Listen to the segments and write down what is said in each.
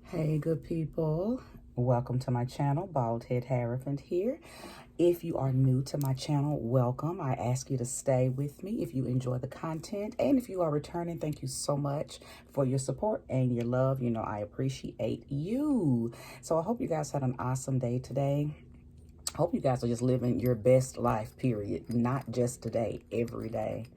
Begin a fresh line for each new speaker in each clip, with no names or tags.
Hey, good people. Welcome to my channel, Bald Head Hierophant here. If you are new to my channel, welcome. I ask you to stay with me if you enjoy the content. And if you are returning, thank you so much for your support and your love. You know, I appreciate you. So I hope you guys had an awesome day today. I hope you guys are just living your best life, period. Not just today, every day.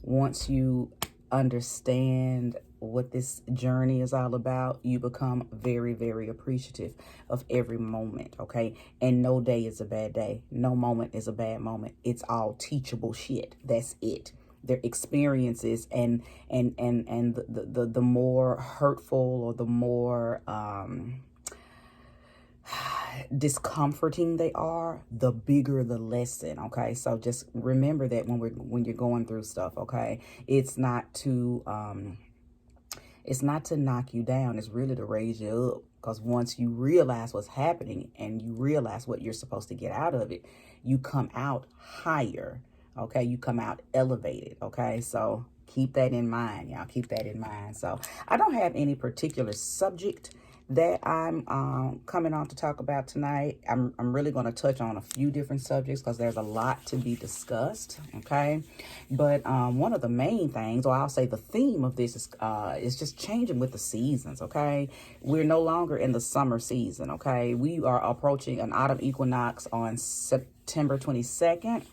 Once you understand what this journey is all about, you become very, very appreciative of every moment, okay? And no day is a bad day. No moment is a bad moment. It's all teachable shit. That's it. Their experiences and the more hurtful or the more discomforting they are, the bigger the lesson. Okay, so just remember that when you're going through stuff. Okay, it's not to knock you down. It's really to raise you up, because once you realize what's happening and you realize what you're supposed to get out of it, you come out higher. Okay, you come out elevated. Okay, so keep that in mind, y'all. Keep that in mind. So I don't have any particular subject that I'm coming on to talk about tonight. I'm really going to touch on a few different subjects because there's a lot to be discussed, okay? But one of the main things, or I'll say the theme of this is just changing with the seasons, okay? We're no longer in the summer season, okay? We are approaching an autumn equinox on September 22nd.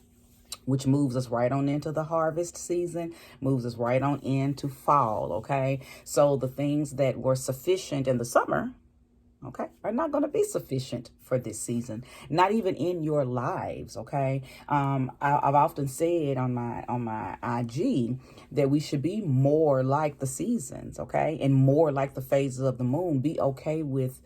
Which moves us right on into the harvest season, moves us right on into fall, okay? So the things that were sufficient in the summer, okay, are not going to be sufficient for this season, not even in your lives, okay? I've often said on my IG that we should be more like the seasons, okay? And more like the phases of the moon. Be okay with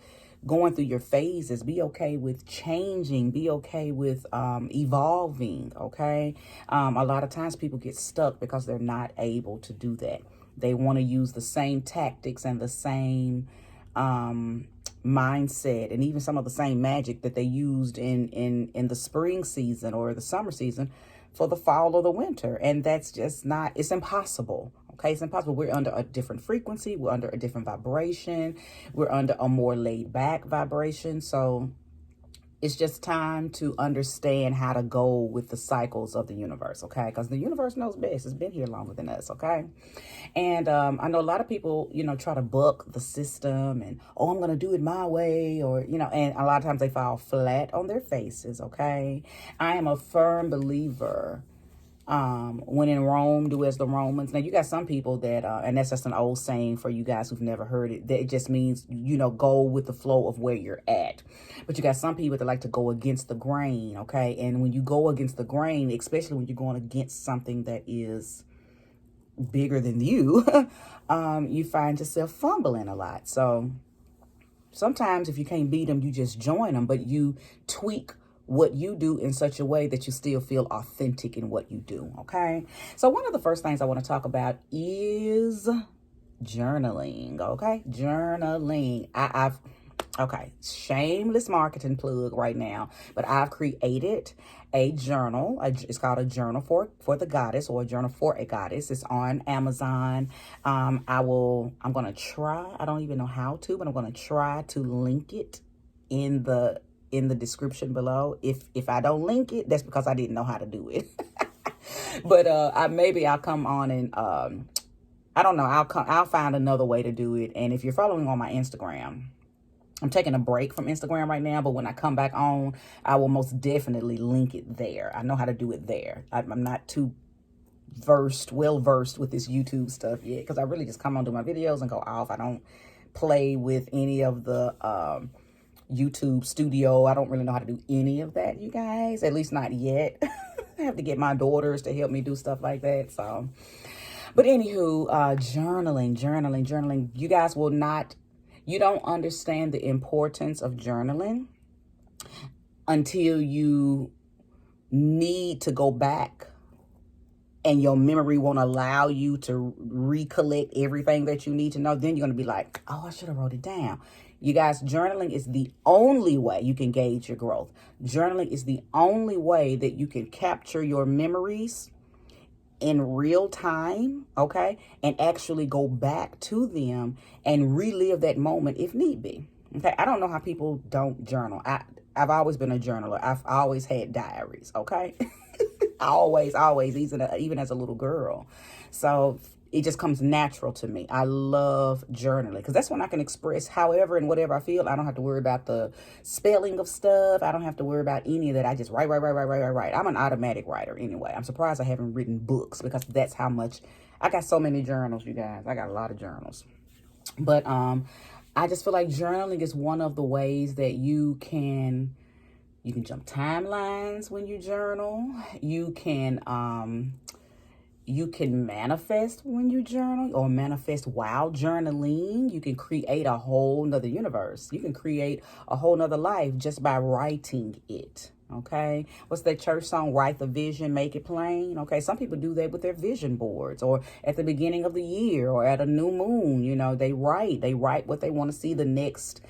going through your phases. Be okay with changing. Be okay with evolving, okay? A lot of times people get stuck because they're not able to do that. They want to use the same tactics and the same mindset and even some of the same magic that they used in the spring season or the summer season for the fall or the winter. And that's just not, it's impossible. Okay, it's impossible. We're under a different frequency. We're under a different vibration. We're under a more laid back vibration. So it's just time to understand how to go with the cycles of the universe, okay? Because the universe knows best. It's been here longer than us, okay? And I know a lot of people, try to buck the system and, oh, I'm going to do it my way, or, and a lot of times they fall flat on their faces, okay? I am a firm believer when in Rome, do as the Romans. Now, you got some people that, and that's just an old saying for you guys who've never heard it, that it just means, go with the flow of where you're at. But you got some people that like to go against the grain, okay? And when you go against the grain, especially when you're going against something that is bigger than you, you find yourself fumbling a lot. So sometimes if you can't beat them, you just join them, but you tweak what you do in such a way that you still feel authentic in what you do, okay? So one of the first things I want to talk about is journaling, okay? Journaling. Okay, shameless marketing plug right now, but I've created a journal. It's called a journal for the goddess, or a journal for a goddess. It's on Amazon. I'm going to try, I don't even know how to, but I'm going to try to link it in the description below. If I don't link it, that's because I didn't know how to do it. But I'll come on and I don't know, I'll find another way to do it. And if you're following on my Instagram, I'm taking a break from Instagram right now, but when I come back on, I will most definitely link it there. I know how to do it there. I'm not too well versed with this YouTube stuff yet, because I really just come on, do my videos and go off. I don't play with any of the YouTube studio. I don't really know how to do any of that, you guys, at least not yet. I have to get my daughters to help me do stuff like that. So, but anywho, journaling. You guys you don't understand the importance of journaling until you need to go back and your memory won't allow you to recollect everything that you need to know. Then you're going to be like, oh, I should have wrote it down. You guys, journaling is the only way you can gauge your growth. Journaling is the only way that you can capture your memories in real time, okay, and actually go back to them and relive that moment if need be. Okay, I don't know how people don't journal. I've always been a journaler. I've always had diaries, okay? always, even as a little girl. So it just comes natural to me. I love journaling because that's when I can express however and whatever I feel. I don't have to worry about the spelling of stuff. I don't have to worry about any of that. I just write. I'm an automatic writer anyway. I'm surprised I haven't written books because that's how much I got. So many journals, you guys. I got a lot of journals. But I just feel like journaling is one of the ways that you can jump timelines when you journal. You can manifest when you journal, or manifest while journaling. You can create a whole nother universe. You can create a whole nother life just by writing it. Okay. What's that church song? Write the vision, make it plain. Okay. Some people do that with their vision boards, or at the beginning of the year, or at a new moon. You know, they write what they want to see the next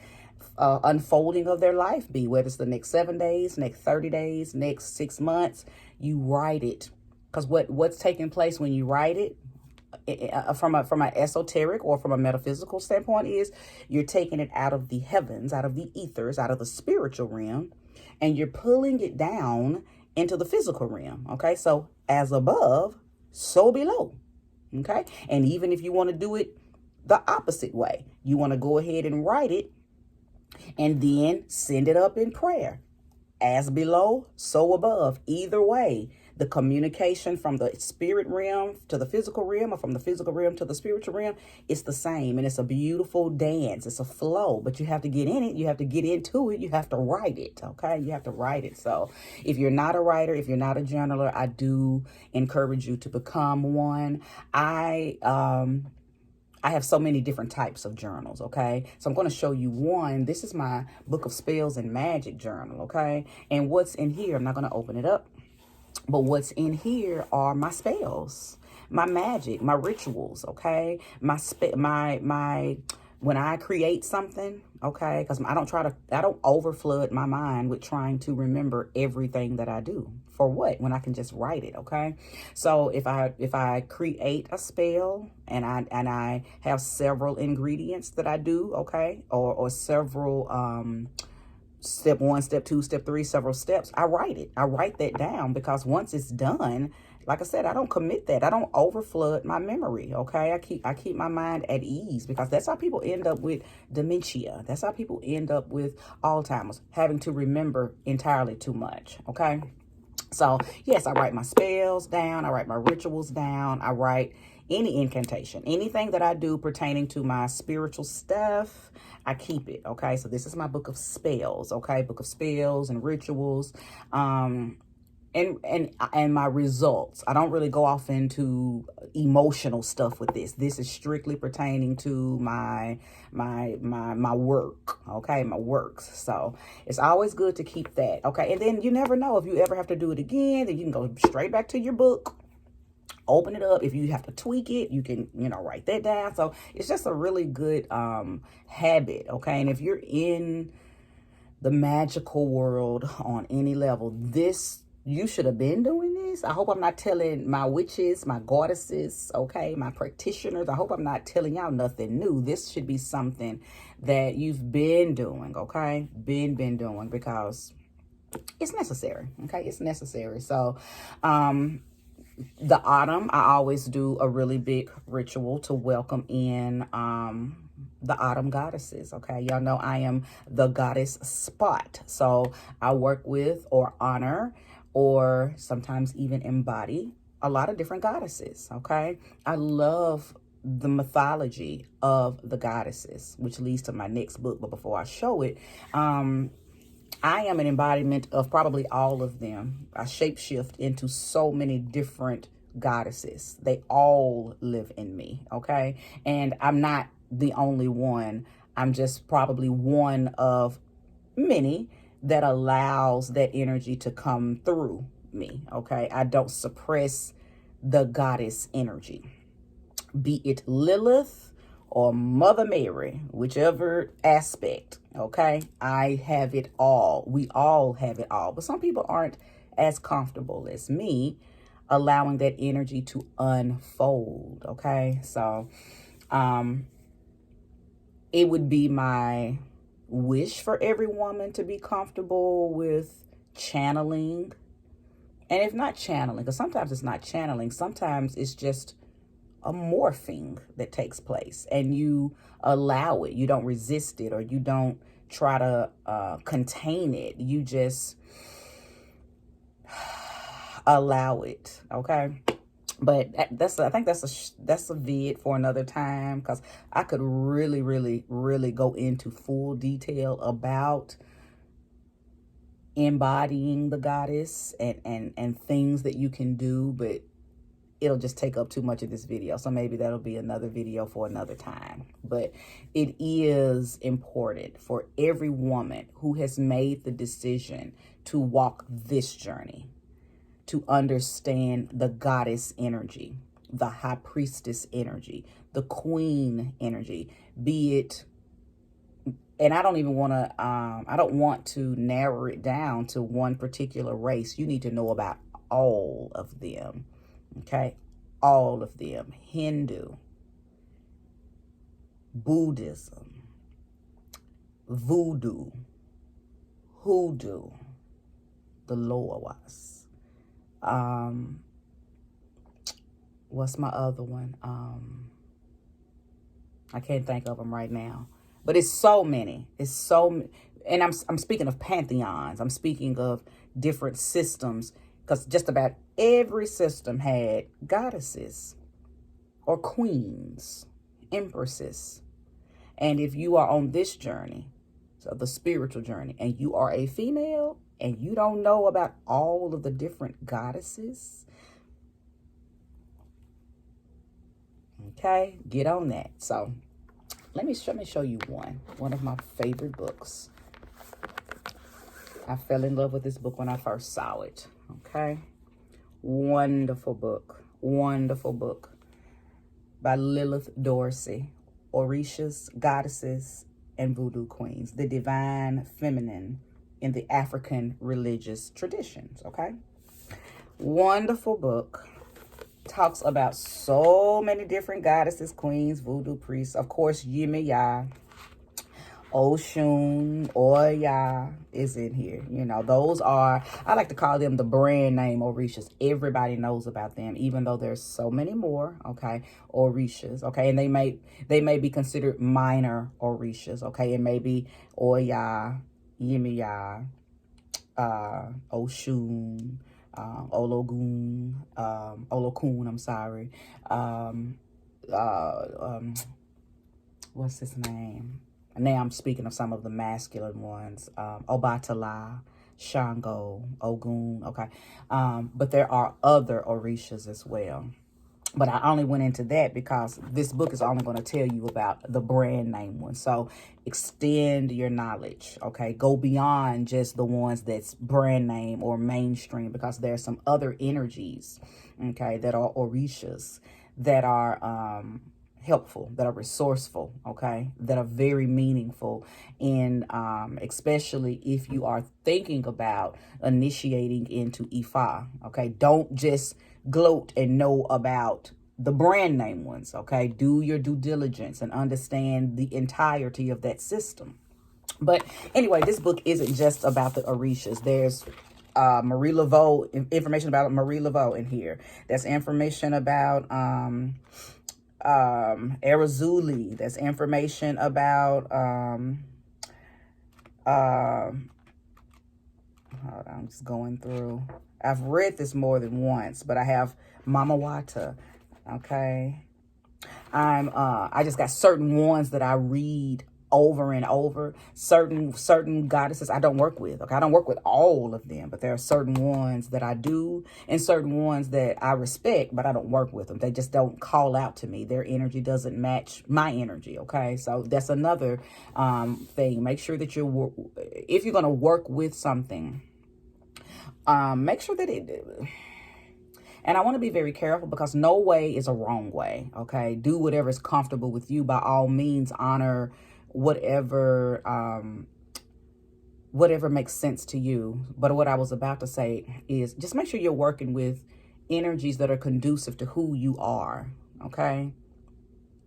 unfolding of their life be, whether it's the next 7 days, next 30 days, next 6 months. You write it. Because what's taking place when you write it, from an esoteric or from a metaphysical standpoint, is you're taking it out of the heavens, out of the ethers, out of the spiritual realm, and you're pulling it down into the physical realm. Okay, so as above, so below. Okay, and even if you want to do it the opposite way, you want to go ahead and write it and then send it up in prayer. As below, so above. Either way, the communication from the spirit realm to the physical realm, or from the physical realm to the spiritual realm, it's the same. And it's a beautiful dance. It's a flow, but you have to get in it. You have to get into it. You have to write it. Okay. You have to write it. So if you're not a writer, if you're not a journaler, I do encourage you to become one. I have so many different types of journals, okay? So I'm going to show you one. This is my Book of Spells and Magic journal, okay? And what's in here, I'm not going to open it up, but what's in here are my spells, my magic, my rituals, okay? When I create something, okay, because I don't overflood my mind with trying to remember everything that I do. For what? When I can just write it, okay? So if I create a spell and I have several ingredients that I do, okay, or several step 1, step 2, step 3, several steps, I write it. I write that down, because once it's done, like I said, I don't commit that. I don't overflood my memory, okay? I keep my mind at ease, because that's how people end up with dementia. That's how people end up with Alzheimer's, having to remember entirely too much, okay? So, yes, I write my spells down. I write my rituals down. I write any incantation, anything that I do pertaining to my spiritual stuff, I keep it, okay? So this is my book of spells, okay? Book of spells and rituals, and my results. I don't really go off into emotional stuff with this. This is strictly pertaining to my work, okay? My works. So it's always good to keep that, okay? And then you never know, if you ever have to do it again, then you can go straight back to your book, open it up. If you have to tweak it, you can, write that down. So it's just a really good habit, okay? And if you're in the magical world on any level, you should have been doing this. I hope I'm not telling my witches, my goddesses, okay, my practitioners, I hope I'm not telling y'all nothing new. This should be something that you've been doing, okay? Been doing, because it's necessary, okay? It's necessary. So, the autumn, I always do a really big ritual to welcome in the autumn goddesses, okay? Y'all know I am the goddess Spot. So I work with, or honor, or sometimes even embody a lot of different goddesses, okay? I love the mythology of the goddesses, which leads to my next book. But before I show it, I am an embodiment of probably all of them. I shapeshift into so many different goddesses. They all live in me, okay? And I'm not the only one. I'm just probably one of many that allows that energy to come through me, okay? I don't suppress the goddess energy, be it Lilith or Mother Mary, whichever aspect, okay? I have it all. We all have it all. But some people aren't as comfortable as me allowing that energy to unfold. Okay, so it would be my wish for every woman to be comfortable with channeling. And if not channeling, because sometimes it's not channeling, sometimes it's just a morphing that takes place, and you allow it. You don't resist it, or you don't try to contain it. You just allow it. Okay. But I think that's a vid for another time, because I could really go into full detail about embodying the goddess and things that you can do, but it'll just take up too much of this video. So maybe that'll be another video for another time. But it is important for every woman who has made the decision to walk this journey to understand the goddess energy, the high priestess energy, the queen energy, be it, and I don't even want to, I don't want to narrow it down to one particular race. You need to know about all of them, okay? All of them. Hindu, Buddhism, Voodoo, Hoodoo, the Loas. What's my other one? I can't think of them right now, but it's so many. It's so, and I'm speaking of pantheons. I'm speaking of different systems, because just about every system had goddesses or queens, empresses. And if you are on this journey, so the spiritual journey, and you are a female and you don't know about all of the different goddesses, okay, get on that. So let me show you one of my favorite books. I fell in love with this book when I first saw it. Okay, wonderful book by Lilith Dorsey, Orishas, Goddesses, and Voodoo Queens, the Divine Feminine in the African Religious Traditions. Okay, wonderful book. Talks about so many different goddesses, queens, voodoo priests, of course, Yemiya, Oshun, Oya is in here. You know, those are, I like to call them the brand name Orishas. Everybody knows about them, even though there's so many more, okay, Orishas, okay, and they may be considered minor Orishas, okay, it may be Oya, Yemiya, Oshun, Ologun, Olokun, I'm sorry, what's his name? Now I'm speaking of some of the masculine ones, Obatala, Shango, Ogun, okay. But there are other Orishas as well. But I only went into that because this book is only going to tell you about the brand name ones. So extend your knowledge, okay? Go beyond just the ones that's brand name or mainstream, because there are some other energies, okay, that are Orishas, that are helpful, that are resourceful, okay, that are very meaningful, and especially if you are thinking about initiating into Ifa, okay. Don't just gloat and know about the brand name ones, okay. Do your due diligence and understand the entirety of that system. But anyway, this book isn't just about the Orishas. There's Marie Laveau, information about Marie Laveau in here. There's information about Arizuli. There's information about hold on, I'm just going through. I've read this more than once, but I have Mama Wata, okay. I just got certain ones that I read over and over. Certain goddesses I don't work with, okay. I don't work with all of them, but there are certain ones that I do, and certain ones that I respect, but I don't work with them. They just don't call out to me. Their energy doesn't match my energy, okay. So that's another thing. Make sure that if you're going to work with something, make sure that and I want to be very careful, because no way is a wrong way, okay. Do whatever is comfortable with you. By all means, honor whatever makes sense to you. But what I was about to say is, just make sure you're working with energies that are conducive to who you are, okay?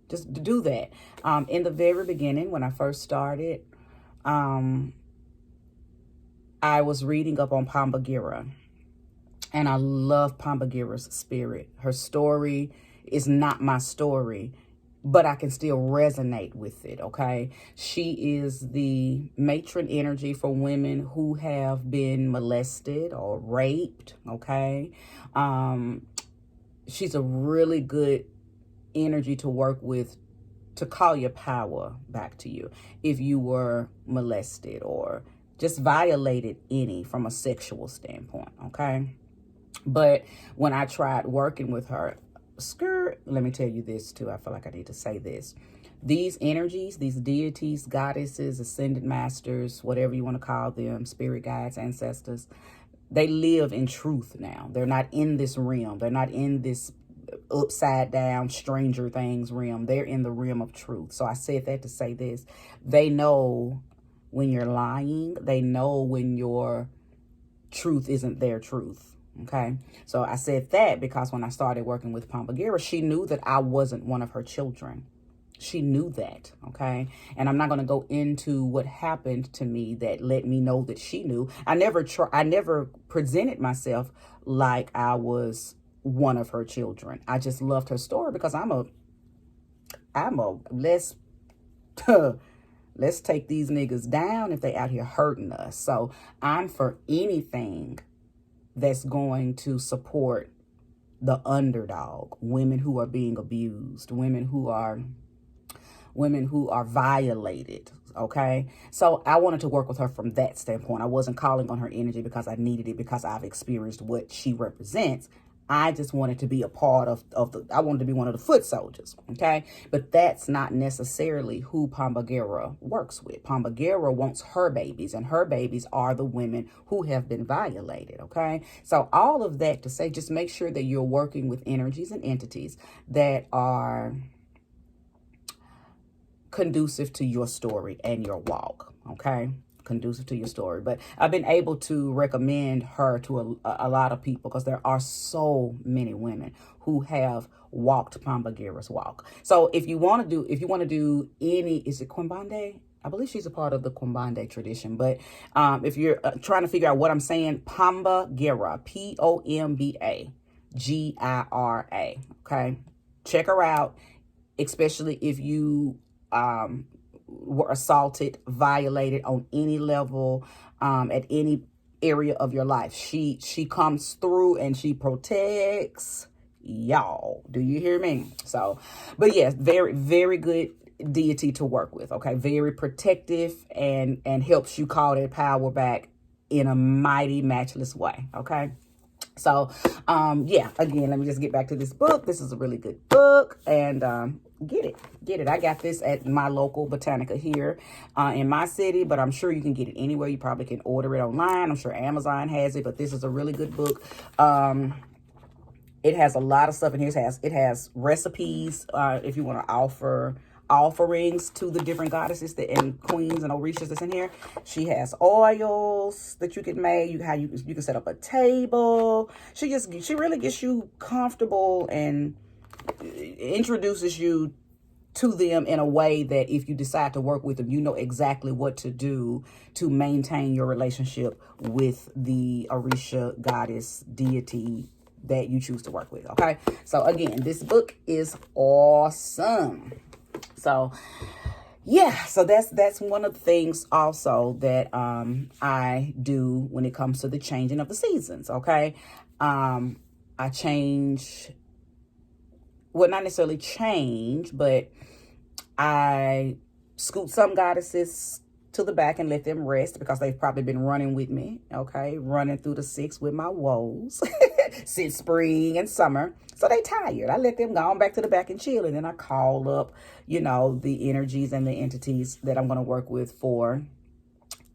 Just do that. In the very beginning, when I first started, I was reading up on Pambagira, and I love Pambagira's spirit. Her story is not my story, but I can still resonate with it, okay? She is the matron energy for women who have been molested or raped, okay? She's a really good energy to work with to call your power back to you if you were molested or just violated any from a sexual standpoint, okay? But when I tried working with her, let me tell you this too. I feel like I need to say this. These energies, these deities, goddesses, ascended masters, whatever you want to call them, spirit guides, ancestors, they live in truth now. They're not in this realm. They're not in this upside down stranger things realm. They're in the realm of truth. So I said that to say this. They know when you're lying. They know when your truth isn't their truth. Okay, so I said that because when I started working with Pambagira, she knew that I wasn't one of her children. She knew that, okay? And I'm not going to go into what happened to me that let me know that she knew. I never presented myself like I was one of her children. I just loved her story because I'm a let's take these niggas down if they out here hurting us. So I'm for anything that's going to support the underdog, women who are being abused, women who are violated, okay? So I wanted to work with her from that standpoint. I wasn't calling on her energy because I needed it because I've experienced what she represents. I just wanted to be a part I wanted to be one of the foot soldiers, okay? But that's not necessarily who Pambagira works with. Pambagira wants her babies, and her babies are the women who have been violated, okay? So all of that to say, just make sure that you're working with energies and entities that are conducive to your story and your walk, okay? Conducive to your story. But I've been able to recommend her to a lot of people because there are so many women who have walked Pambagira's walk. So if you want to do any, is it Quimbande? I believe she's a part of the Quimbande tradition. But if you're trying to figure out what I'm saying, Pambagira, Pombagira, okay? Check her out, especially if you were assaulted, violated on any level, at any area of your life. She comes through and she protects y'all. Do you hear me? So, but yes, very, very good deity to work with. Okay. Very protective and helps you call that power back in a mighty, matchless way. Okay. So, yeah, again, let me just get back to this book. This is a really good book, and get it. I got this at my local Botanica here in my city, but I'm sure you can get it anywhere. You probably can order it online. I'm sure Amazon has it, but this is a really good book. It has a lot of stuff in here. It has recipes if you want to offer offerings to the different goddesses and queens and orishas that's in here. She has oils that you can make. You can set up a table. She really gets you comfortable and introduces you to them in a way that if you decide to work with them, you know exactly what to do to maintain your relationship with the orisha goddess deity that you choose to work with. Okay, so again, this book is awesome. So yeah, so that's one of the things also that I do when it comes to the changing of the seasons. Okay, I change, well, not necessarily change, but I scoot some goddesses to the back and let them rest because they've probably been running with me, okay, running through the six with my woes since spring and summer. So they tired. I let them go on back to the back and chill, and then I call up, the energies and the entities that I'm going to work with for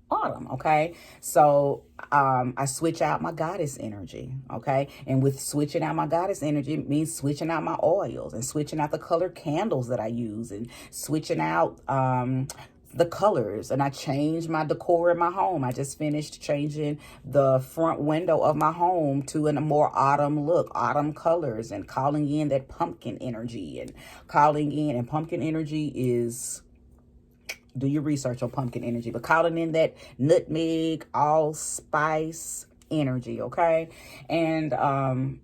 autumn, okay? So I switch out my goddess energy, okay? And with switching out my goddess energy, it means switching out my oils and switching out the color candles that I use and switching out the colors, and I changed my decor in my home. I just finished changing the front window of my home to a more autumn look, autumn colors, and calling in that pumpkin energy, and pumpkin energy is, do your research on pumpkin energy, but calling in that nutmeg, allspice energy, okay? And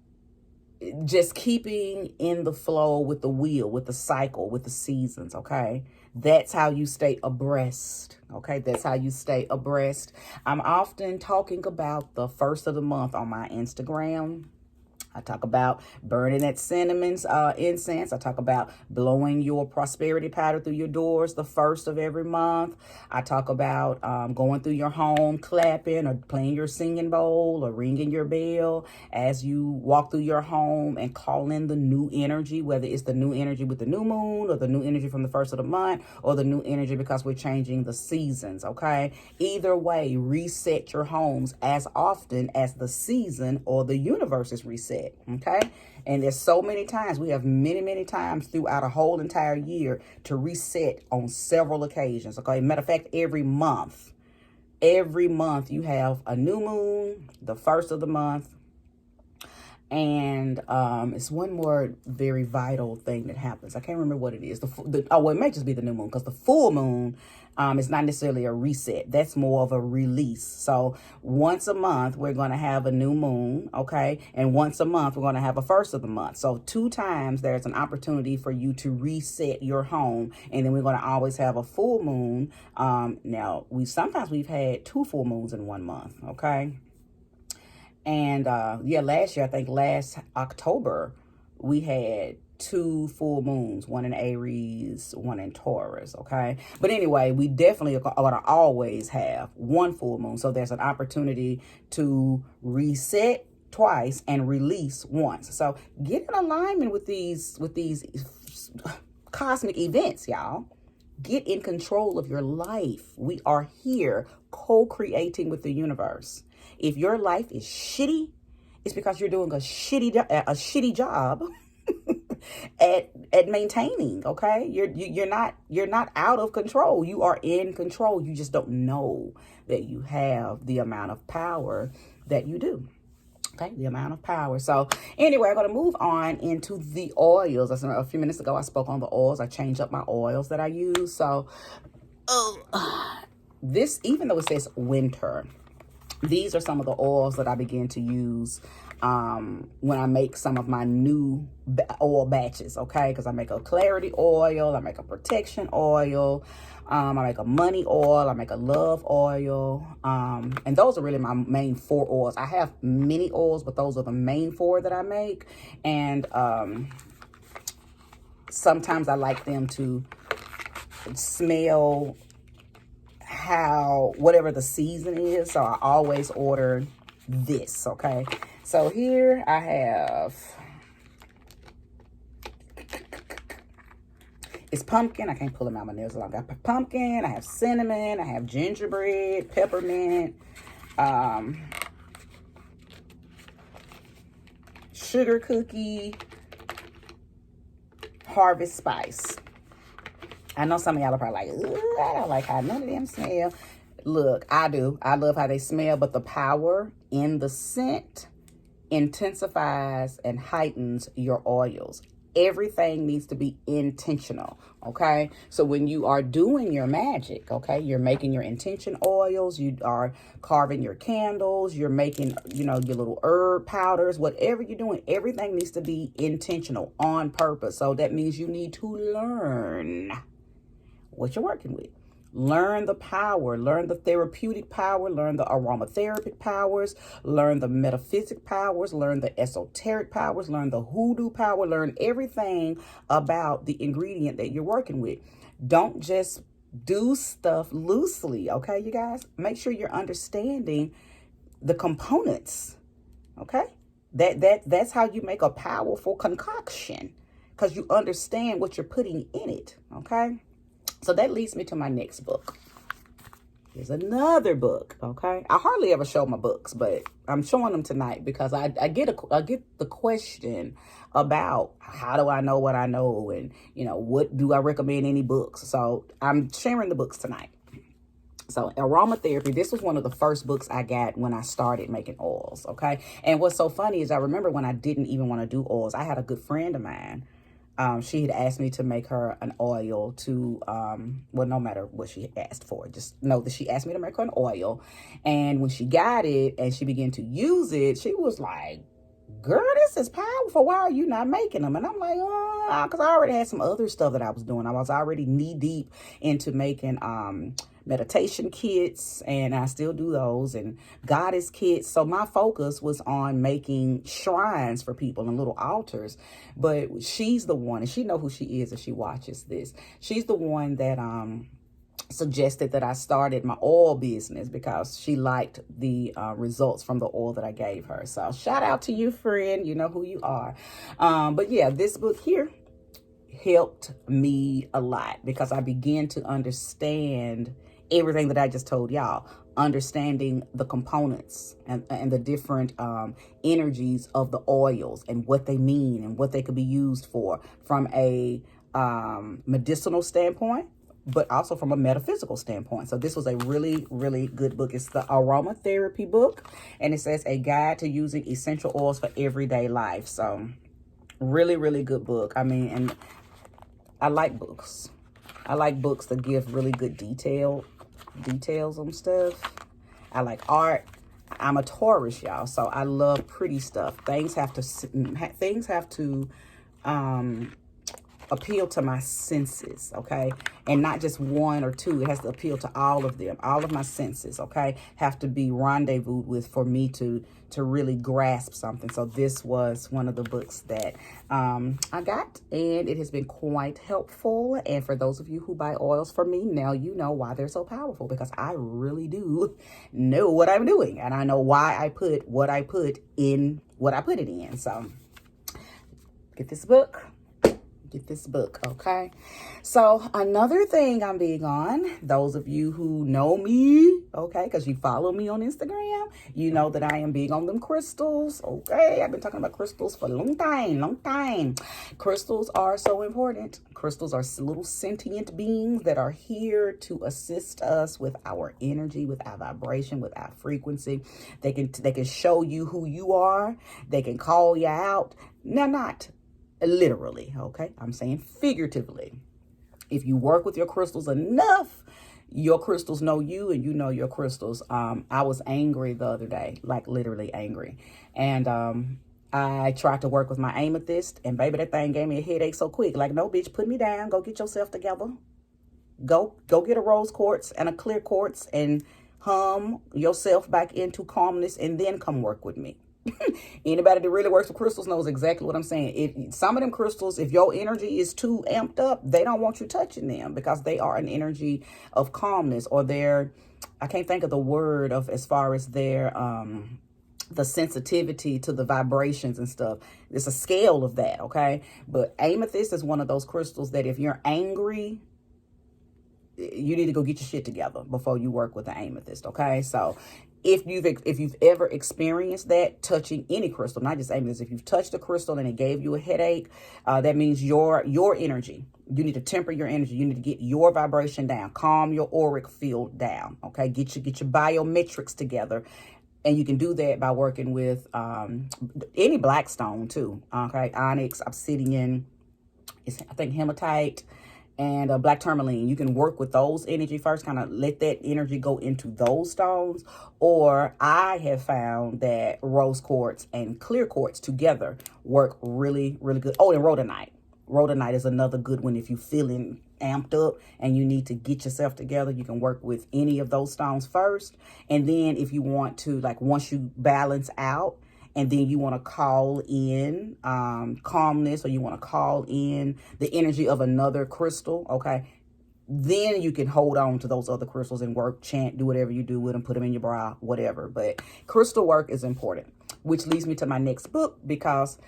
just keeping in the flow with the wheel, with the cycle, with the seasons, okay? That's how you stay abreast, okay? That's how you stay abreast. I'm often talking about the first of the month on my Instagram. I talk about burning that cinnamon incense. I talk about blowing your prosperity powder through your doors the first of every month. I talk about going through your home, clapping or playing your singing bowl or ringing your bell as you walk through your home and call in the new energy, whether it's the new energy with the new moon or the new energy from the first of the month or the new energy because we're changing the seasons, okay? Either way, reset your homes as often as the season or the universe is reset. Okay, and there's so many times, we have many times throughout a whole entire year to reset on several occasions. Okay, matter of fact, every month you have a new moon, the first of the month, and it's one more very vital thing that happens. I can't remember what it is. Well, it may just be the new moon, because the full moon is not necessarily a reset. That's more of a release. So once a month, we're going to have a new moon, okay? And once a month, we're going to have a first of the month. So 2 times there's an opportunity for you to reset your home. And then we're going to always have a full moon. Now, sometimes we've had 2 full moons in 1 month, okay? And yeah, last year, I think last October, we had 2 full moons, one in Aries, one in Taurus, okay? But anyway, we definitely are going to always have 1 full moon. So there's an opportunity to reset twice and release once. So get in alignment with these cosmic events, y'all. Get in control of your life. We are here co-creating with the universe. If your life is shitty, it's because you're doing a shitty job at maintaining, okay? You're not out of control. You are in control. You just don't know that you have the amount of power that you do. Okay, the amount of power. So anyway, I'm going to move on into the oils. A few minutes ago, I spoke on the oils. I changed up my oils that I use. So this, even though it says winter, these are some of the oils that I begin to use when I make some of my new oil batches, okay? Because I make a clarity oil, I make a protection oil, I make a money oil, I make a love oil, and those are really my main 4 oils. I have many oils, but those are the main 4 that I make. And sometimes I like them to smell whatever the season is, so I always order this, okay? So here I have, it's pumpkin. I can't pull them out my nails. I got pumpkin, I have cinnamon, I have gingerbread, peppermint, sugar cookie, harvest spice. I know some of y'all are probably like, ooh, I don't like how none of them smell. Look, I do. I love how they smell, but the power in the scent intensifies and heightens your oils. Everything needs to be intentional, okay? So when you are doing your magic, okay, you're making your intention oils, you are carving your candles, you're making, your little herb powders, whatever you're doing, everything needs to be intentional, on purpose. So that means you need to learn what you're working with. Learn the power, learn the therapeutic power, learn the aromatherapy powers, learn the metaphysic powers, learn the esoteric powers, learn the hoodoo power, learn everything about the ingredient that you're working with. Don't just do stuff loosely, okay, you guys? Make sure you're understanding the components, okay? That's how you make a powerful concoction, because you understand what you're putting in it, okay? So that leads me to my next book. Here's another book, okay? I hardly ever show my books, but I'm showing them tonight because I get the question about how do I know what I know, and what do I recommend any books. So I'm sharing the books tonight. So aromatherapy, this was one of the first books I got when I started making oils, okay? And what's so funny is I remember when I didn't even want to do oils, I had a good friend of mine. She had asked me to make her an oil to, well, no matter what she asked for, just know that she asked me to make her an oil. And when she got it and she began to use it, she was like, girl, this is powerful. Why are you not making them? And I'm like, oh, because I already had some other stuff that I was doing. I was already knee deep into making meditation kits, and I still do those, and goddess kits. So my focus was on making shrines for people and little altars. But she's the one, and she know who she is if she watches this. She's the one that suggested that I started my oil business because she liked the results from the oil that I gave her. So shout out to you, friend. You know who you are. But yeah, this book here helped me a lot because I began to understand everything that I just told y'all, understanding the components and the different energies of the oils and what they mean and what they could be used for from a medicinal standpoint, but also from a metaphysical standpoint. So this was a really, really good book. It's the aromatherapy book, and it says a guide to using essential oils for everyday life. So really, really good book. I mean, and I like books. I like books that give really good details on stuff. I like art. I'm a Taurus, y'all, so I love pretty stuff. Things have to appeal to my senses, okay? And not just one or two. It has to appeal to all of them. All of my senses, okay, have to be rendezvoused with for me to really grasp something. So this was one of the books that I got, and it has been quite helpful. And for those of you who buy oils from me, now you know why they're so powerful, because I really do know what I'm doing, and I know why I put what I put in what I put it in. So get this book. Okay? So another thing I'm big on, those of you who know me, okay, because you follow me on Instagram, you know that I am big on them crystals, okay? I've been talking about crystals for a long time. Crystals are so important. Crystals are little sentient beings that are here to assist us with our energy, with our vibration, with our frequency. They can show you who you are. They can call you out. Now, not literally, okay? I'm saying figuratively. If you work with your crystals enough, your crystals know you and you know your crystals. I was angry the other day, like literally angry. And I tried to work with my amethyst, and baby, that thing gave me a headache so quick. Like, no, bitch, put me down. Go get yourself together. Go get a rose quartz and a clear quartz and hum yourself back into calmness, and then come work with me. Anybody that really works with crystals knows exactly what I'm saying. If some of them crystals, if your energy is too amped up, they don't want you touching them because they are an energy of calmness, or I can't think of the word of as far as their the sensitivity to the vibrations and stuff. It's a scale of that, okay? But amethyst is one of those crystals that if you're angry, you need to go get your shit together before you work with the amethyst, okay? So if you've ever experienced that touching any crystal, not just amethyst, if you've touched a crystal and it gave you a headache, that means your energy, you need to temper your energy. You need to get your vibration down, calm your auric field down, okay? Get your biometrics together. And you can do that by working with any black stone too, okay? Onyx, obsidian, I think hematite, and black tourmaline. You can work with those energy first, kind of let that energy go into those stones. Or I have found that rose quartz and clear quartz together work really, really good. Oh, and rhodonite. Rhodonite is another good one. If you're feeling amped up and you need to get yourself together, you can work with any of those stones first. And then if you want to, like, once you balance out, and then you want to call in calmness, or you want to call in the energy of another crystal, okay? Then you can hold on to those other crystals and work, chant, do whatever you do with them, put them in your bra, whatever. But crystal work is important, which leads me to my next book, because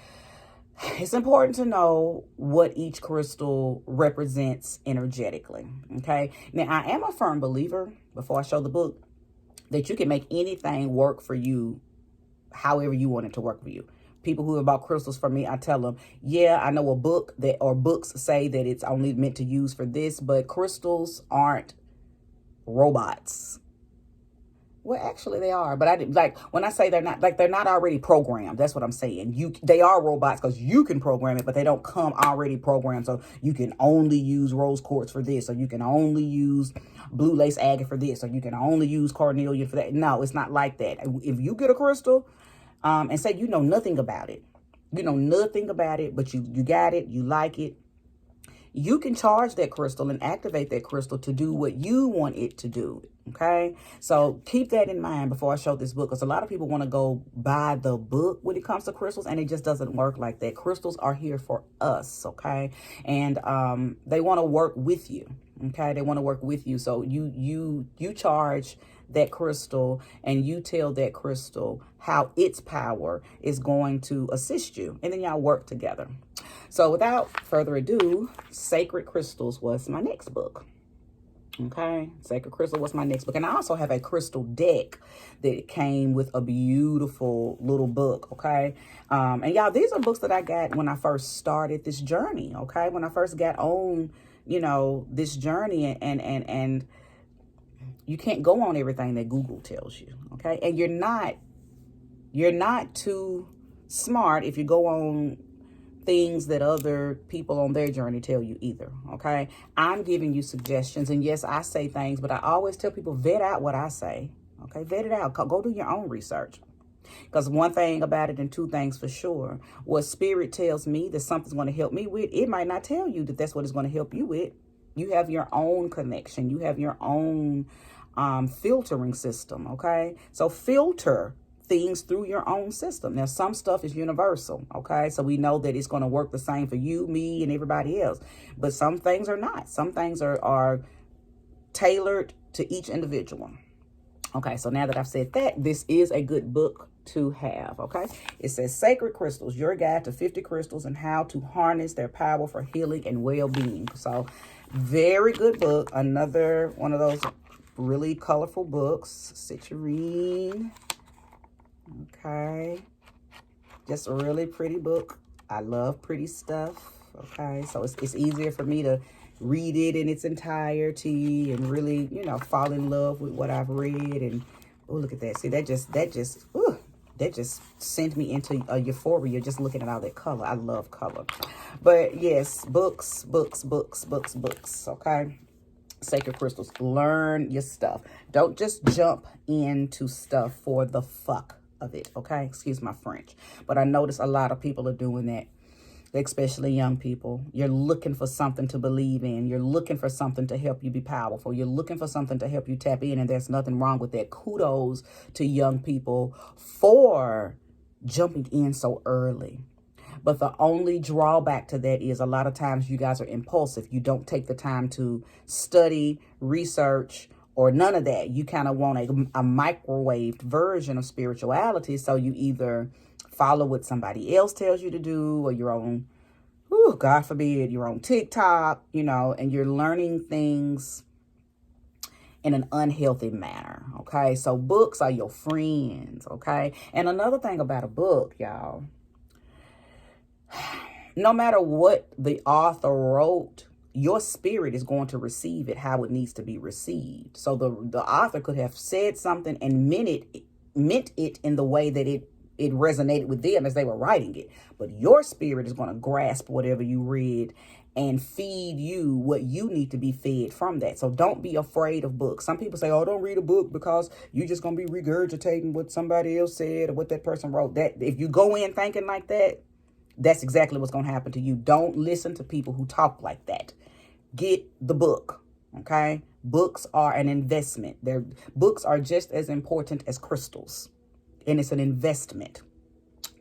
It's important to know what each crystal represents energetically. Okay. Now, I am a firm believer, before I show the book, that you can make anything work for you however you want it to work for you. People who have bought crystals from me, I tell them, yeah, I know a book that, or books say that it's only meant to use for this, but crystals aren't robots. Well, actually they are, but I didn't, like, when I say they're not, like, they're not already programmed. That's what I'm saying. They are robots because you can program it, but they don't come already programmed. So you can only use rose quartz for this, or you can only use blue lace agate for this, or you can only use carnelian for that. No, it's not like that. If you get a crystal, and say you know nothing about it, but you got it, you like it, you can charge that crystal and activate that crystal to do what you want it to do. Okay, so keep that in mind before I show this book, because a lot of people want to go buy the book when it comes to crystals, and it just doesn't work like that. Crystals are here for us, okay, and they want to work with you. Okay, they want to work with you. So you charge that crystal, and you tell that crystal how its power is going to assist you, and then y'all work together. So without further ado, Sacred Crystals was my next book. Okay, Sacred Crystal was my next book. And I also have a crystal deck that came with a beautiful little book. Okay, and y'all, these are books that I got when I first started this journey. Okay, when I first got on, this journey, and you can't go on everything that Google tells you. Okay, and you're not too smart if you go on things that other people on their journey tell you either. Okay, I'm giving you suggestions, and yes, I say things, but I always tell people, vet out what I say. Okay, vet it out. Go do your own research, because one thing about it, and two things for sure: what spirit tells me that something's going to help me with, it might not tell you that that's what it's going to help you with. You have your own connection, you have your own filtering system. Okay, so filter things through your own system. Now, some stuff is universal, okay? So we know that it's going to work the same for you, me, and everybody else. But some things are not. Some things are tailored to each individual. Okay, so now that I've said that, this is a good book to have, okay? It says Sacred Crystals, your guide to 50 crystals and how to harness their power for healing and well-being. So, very good book. Another one of those really colorful books. Citrine. Okay, just a really pretty book. I love pretty stuff. Okay, so it's easier for me to read it in its entirety and really, fall in love with what I've read. And oh, look at that! See, that just sent me into a euphoria just looking at all that color. I love color. But yes, books. Okay. Sacred Crystals, learn your stuff. Don't just jump into stuff for the fuck of it, okay? Excuse my French, but I notice a lot of people are doing that, especially young people. You're looking for something to believe in. You're looking for something to help you be powerful. You're looking for something to help you tap in, and there's nothing wrong with that. Kudos to young people for jumping in so early. But the only drawback to that is a lot of times you guys are impulsive. You don't take the time to study, research, or none of that. You kind of want a microwaved version of spirituality. So you either follow what somebody else tells you to do, or your own, God forbid, your own TikTok, and you're learning things in an unhealthy manner. Okay, so books are your friends. Okay, and another thing about a book, y'all, no matter what the author wrote, your spirit is going to receive it how it needs to be received. So the author could have said something and meant it in the way that it resonated with them as they were writing it. But your spirit is going to grasp whatever you read and feed you what you need to be fed from that. So don't be afraid of books. Some people say, oh, don't read a book because you're just going to be regurgitating what somebody else said or what that person wrote. That if you go in thinking like that, that's exactly what's going to happen to you. Don't listen to people who talk like that. Get the book, okay? Books are an investment. Books are just as important as crystals, and it's an investment,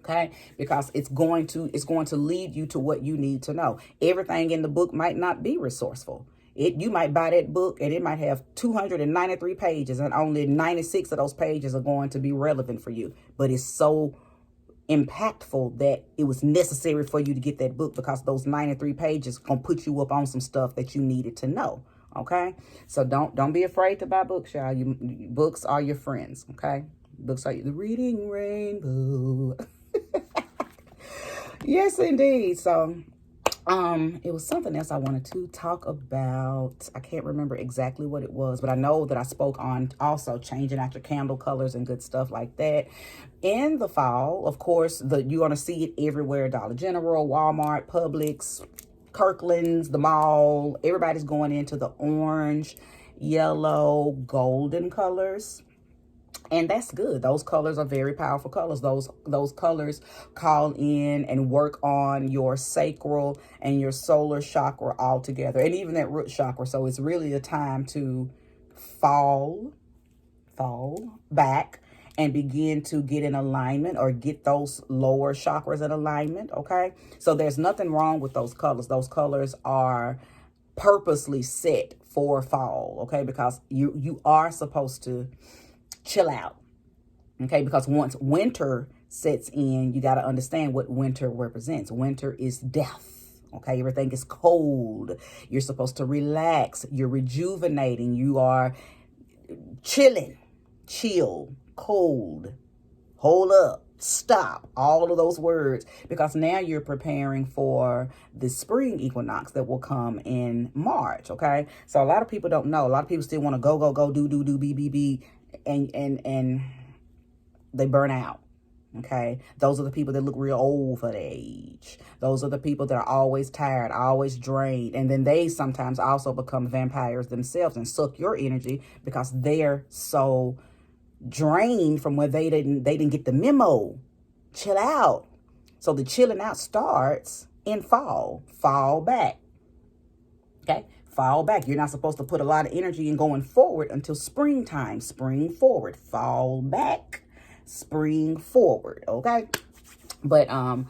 okay? Because it's going to lead you to what you need to know. Everything in the book might not be resourceful. You might buy that book and it might have 293 pages, and only 96 of those pages are going to be relevant for you. But it's so impactful that it was necessary for you to get that book, because those 93 pages gonna put you up on some stuff that you needed to know. Okay, so don't be afraid to buy books, y'all. Books are your friends. Okay, books are the reading rainbow. Yes, indeed. So it was something else I wanted to talk about. I can't remember exactly what it was, but I know that I spoke on also changing out your candle colors and good stuff like that. In the fall, of course, you're going to see it everywhere. Dollar General, Walmart, Publix, Kirkland's, the mall. Everybody's going into the orange, yellow, golden colors. And that's good. Those colors are very powerful colors. Those colors call in and work on your sacral and your solar chakra all together, and even that root chakra. So it's really a time to fall back and begin to get in alignment, or get those lower chakras in alignment. Okay, so there's nothing wrong with those colors. Those colors are purposely set for fall. Okay, because you are supposed to chill out. Okay, because once winter sets in, you got to understand what winter represents. Winter is death. Okay, everything is cold. You're supposed to relax. You're rejuvenating. You are chilling, chill, cold, hold up, stop, all of those words, because now you're preparing for the spring equinox that will come in March. Okay, so a lot of people don't know. A lot of people still want to go, do, be, and they burn out. Okay, those are the people that look real old for their age. Those are the people that are always tired, always drained, and then they sometimes also become vampires themselves and suck your energy because they're so drained from where they didn't get the memo. Chill out. So the chilling out starts in fall. Fall back. Okay, fall back. You're not supposed to put a lot of energy in going forward until springtime. Spring forward. Fall back. Spring forward. Okay, but why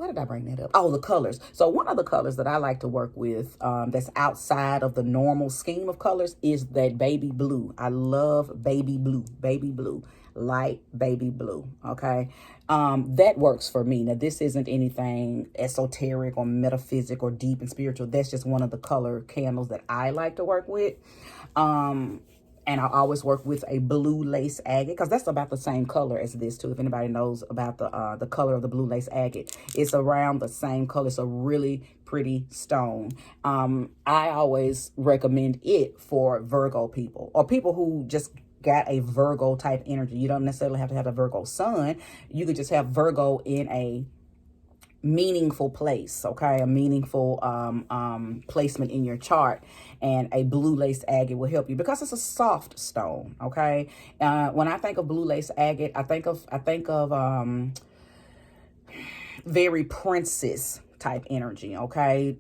did I bring that up? Oh, the colors. So one of the colors that I like to work with that's outside of the normal scheme of colors is that baby blue. I love baby blue, light baby blue. Okay, that works for me. Now, this isn't anything esoteric or metaphysic or deep and spiritual. That's just one of the color candles that I like to work with. And I always work with a blue lace agate, because that's about the same color as this too. If anybody knows about the color of the blue lace agate, it's around the same color. It's a really pretty stone. I always recommend it for Virgo people, or people who just got a Virgo type energy. You don't necessarily have to have a Virgo sun. You could just have Virgo in a meaningful place. Okay, a meaningful placement in your chart, and a blue lace agate will help you because it's a soft stone. Okay, when I think of blue lace agate, I think of very princess type energy. Okay,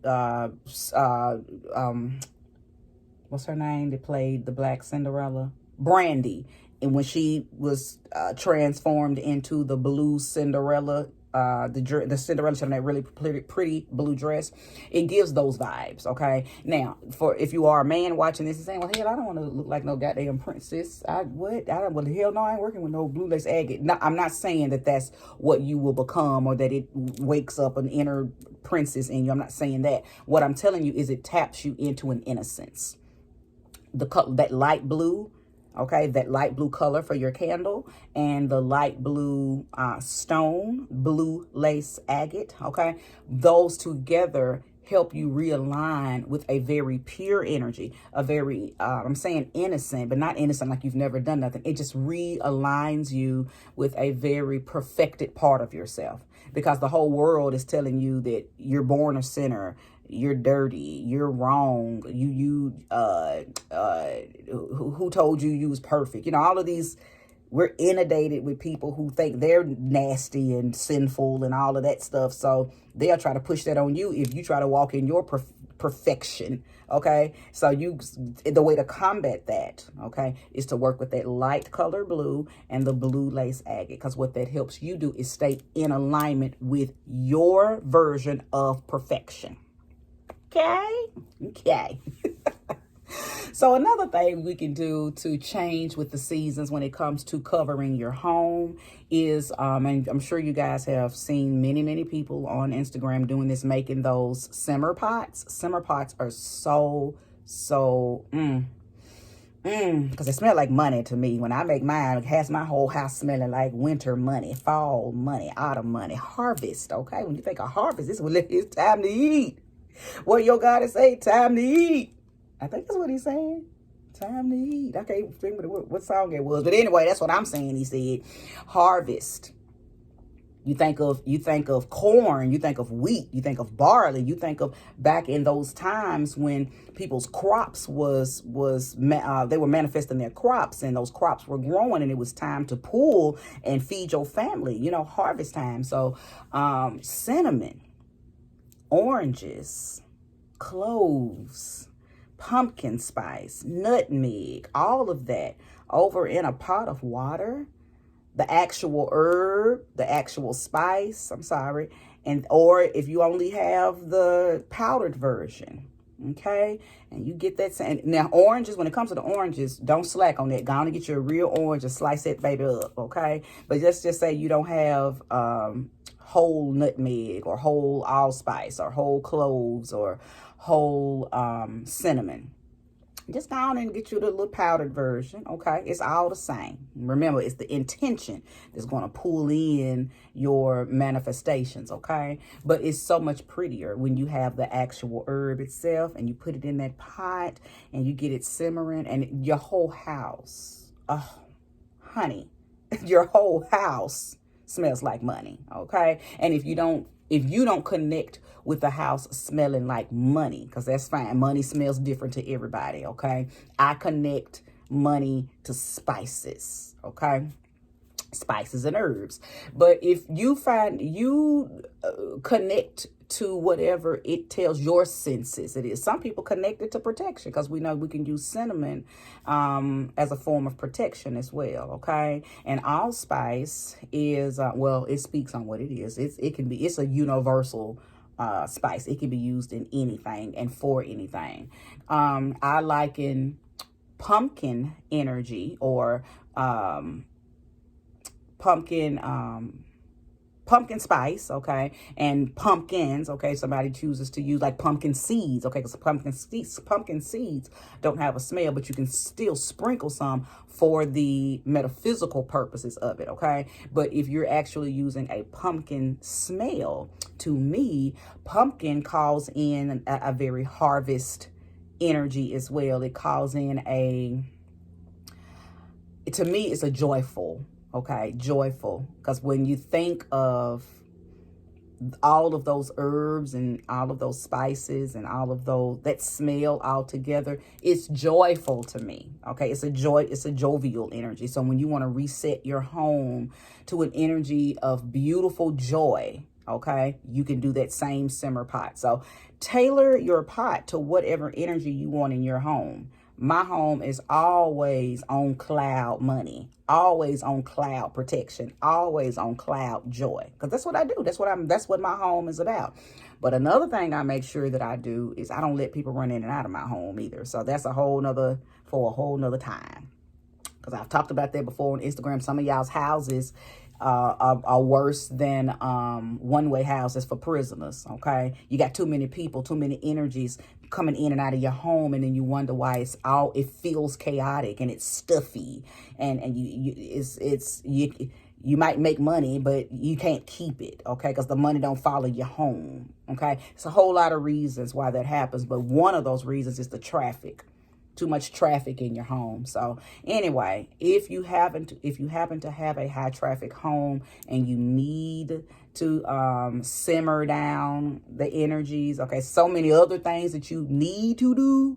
what's her name that played the Black Cinderella? Brandy. And when she was transformed into the blue Cinderella, the Cinderella in that really pretty blue dress, it gives those vibes. Okay, now if you are a man watching this and saying, well, hell, I don't want to look like no goddamn princess. What the hell, no, I ain't working with no blue lace agate. No, I'm not saying that that's what you will become, or that it wakes up an inner princess in you. I'm not saying that. What I'm telling you is it taps you into an innocence. That light blue. Okay, that light blue color for your candle, and the light blue stone, blue lace agate. Okay, those together help you realign with a very pure energy, a very, I'm saying innocent, but not innocent like you've never done nothing. It just realigns you with a very perfected part of yourself, because the whole world is telling you that you're born a sinner, you're dirty, you're wrong, who told you was perfect? You know, all of these, we're inundated with people who think they're nasty and sinful and all of that stuff. So they'll try to push that on you if you try to walk in your perfection. Okay, so the way to combat that, okay, is to work with that light color blue and the blue lace agate, because what that helps you do is stay in alignment with your version of perfection. Okay. So another thing we can do to change with the seasons when it comes to covering your home is, and I'm sure you guys have seen many people on Instagram doing this, making those simmer pots. Simmer pots are because they smell like money to me. When I make mine, it has my whole house smelling like winter money, fall money, autumn money, harvest. Okay, when you think of harvest, it's time to eat. What your God is say? Time to eat. I think that's what he's saying. Time to eat. I can't remember what song it was, but anyway, that's what I'm saying. He said, harvest. You think of corn, you think of wheat, you think of barley, you think of back in those times when people's crops they were manifesting their crops, and those crops were growing, and it was time to pull and feed your family. Harvest time. So, cinnamon, oranges, cloves, pumpkin spice, nutmeg, all of that over in a pot of water. The actual herb, the actual spice, or if you only have the powdered version, okay? And you get that. And now oranges, when it comes to the oranges, don't slack on that. Go on and get you a real orange and slice that baby up, okay? But let's just say you don't have whole nutmeg or whole allspice or whole cloves or whole cinnamon. Just go on and get you the little powdered version, okay? It's all the same. Remember, it's the intention that's going to pull in your manifestations, okay? But it's so much prettier when you have the actual herb itself and you put it in that pot and you get it simmering, and your whole house, oh, honey, your whole house smells like money, okay? And if you don't connect with the house smelling like money, because that's fine. Money smells different to everybody, okay? I connect money to spices, okay? Spices and herbs. But if you connect to whatever it tells your senses it is. Some people connect it to protection, because we know we can use cinnamon as a form of protection as well, okay? And allspice is, it speaks on what it is. It's a universal spice. It can be used in anything and for anything. I liken pumpkin energy or pumpkin spice, okay, and pumpkins, okay. Somebody chooses to use like pumpkin seeds, okay, because pumpkin seeds don't have a smell, but you can still sprinkle some for the metaphysical purposes of it, okay. But if you're actually using a pumpkin smell, to me, pumpkin calls in a very harvest energy as well. It calls in to me, it's a joyful. Okay, joyful, because when you think of all of those herbs and all of those spices and all of that smell all together, it's joyful to me. Okay, it's a jovial energy. So when you want to reset your home to an energy of beautiful joy, okay, you can do that same simmer pot. So tailor your pot to whatever energy you want in your home. My home is always on cloud money, always on cloud protection, always on cloud joy, because that's what I do. That's what my home is about. But another thing I make sure that I do is I don't let people run in and out of my home either. So that's a whole nother time, because I've talked about that before on Instagram. Some of y'all's houses are worse than one-way houses for prisoners, okay? You got too many people, too many energies coming in and out of your home, and then you wonder why it feels chaotic and it's stuffy, and you might make money, but you can't keep it, okay? Because the money don't follow your home, okay? It's a whole lot of reasons why that happens, but one of those reasons is the traffic. Too much traffic in your home. So anyway, if you happen to have a high traffic home and you need to simmer down the energies, okay, so many other things that you need to do,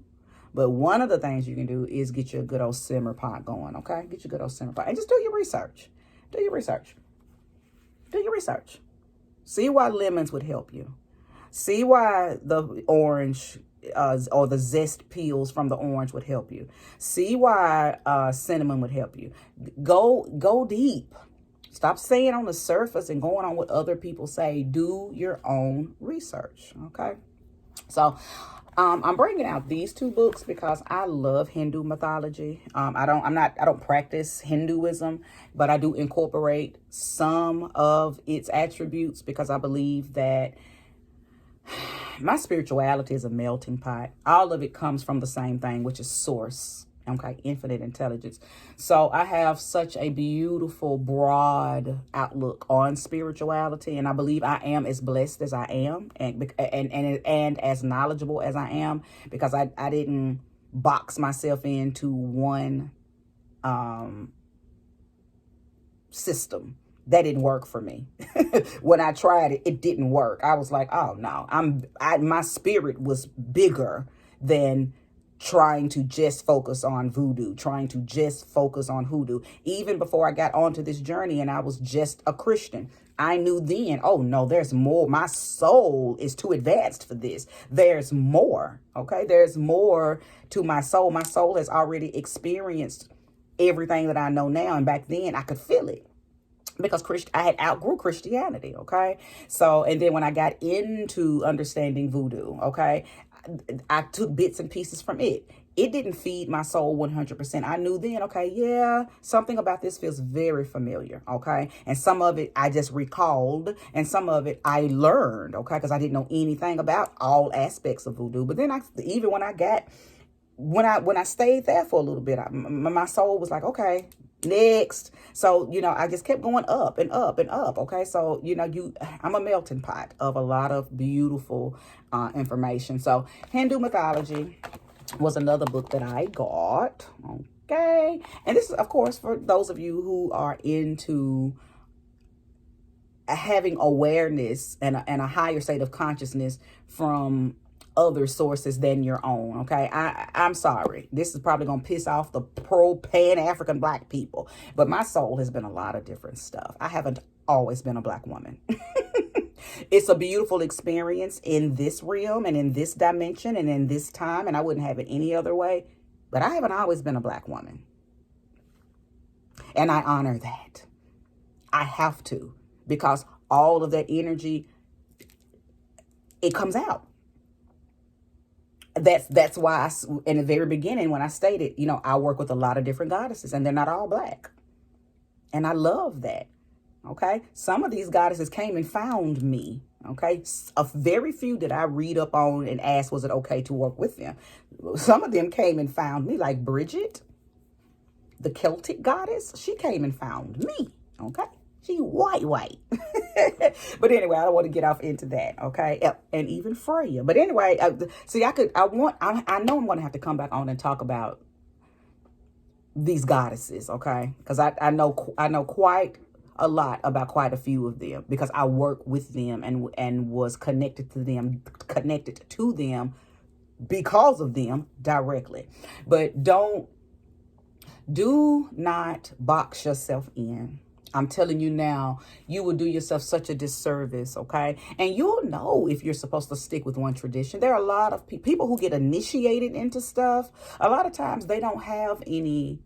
but one of the things you can do is get your good old simmer pot going, okay? Get your good old simmer pot and just do your research. See why lemons would help you. See why the orange or the zest peels from the orange would help you. See why cinnamon would help you. Go deep. Stop staying on the surface and going on what other people say. Do your own research, okay? So I'm bringing out these two books because I love Hindu mythology. I don't practice Hinduism, but I do incorporate some of its attributes because I believe that my spirituality is a melting pot. All of it comes from the same thing, which is source. Okay, infinite intelligence. So I have such a beautiful, broad outlook on spirituality, and I believe I am as blessed as I am, and as knowledgeable as I am, because I didn't box myself into one system. That didn't work for me. When I tried it, it didn't work. I was like, oh no, my spirit was bigger than trying to just focus on voodoo, trying to just focus on hoodoo. Even before I got onto this journey and I was just a Christian, I knew then, oh no, there's more. My soul is too advanced for this. There's more. Okay. There's more to my soul. My soul has already experienced everything that I know now. And back then I could feel it, because I had outgrew Christianity. Okay. So, and then when I got into understanding voodoo, okay, I took bits and pieces from it. It didn't feed my soul 100%. I knew then, okay, yeah, something about this feels very familiar. Okay. And some of it I just recalled, and some of it I learned. Okay. Because I didn't know anything about all aspects of voodoo. But then even when I stayed there for a little bit, my soul was like, okay, next. So, I just kept going up and up and up. Okay. So, I'm a melting pot of a lot of beautiful information. So Hindu mythology was another book that I got. Okay. And this is, of course, for those of you who are into having awareness and a higher state of consciousness from other sources than your own. Okay. I'm sorry. This is probably going to piss off the pro-Pan-African Black people, but my soul has been a lot of different stuff. I haven't always been a Black woman. It's a beautiful experience in this realm and in this dimension and in this time, and I wouldn't have it any other way, but I haven't always been a Black woman. And I honor that. I have to, because all of that energy, it comes out. That's why in the very beginning, when I stated, I work with a lot of different goddesses, and they're not all Black. And I love that. Okay. Some of these goddesses came and found me. Okay. A very few that I read up on and asked, was it okay to work with them? Some of them came and found me, like Bridget, the Celtic goddess. She came and found me. Okay. She white. But anyway, I don't want to get off into that. Okay. And even Freya. But anyway, see, I know I'm going to have to come back on and talk about these goddesses. Okay. Because I know quite a lot about quite a few of them, because I work with them and was connected to them because of them directly. But do not box yourself in. I'm telling you now, you will do yourself such a disservice, okay? And you'll know if you're supposed to stick with one tradition. There are a lot of people who get initiated into stuff. A lot of times they don't have any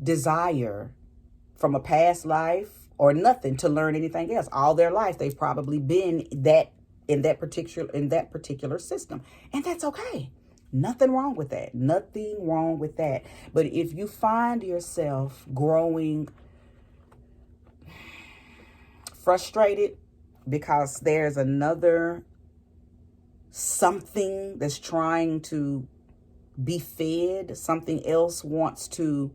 desire from a past life or nothing to learn anything else. All their life, they've probably been in that particular system. And that's okay. Nothing wrong with that. Nothing wrong with that. But if you find yourself growing frustrated because there's another something that's trying to be fed, something else wants to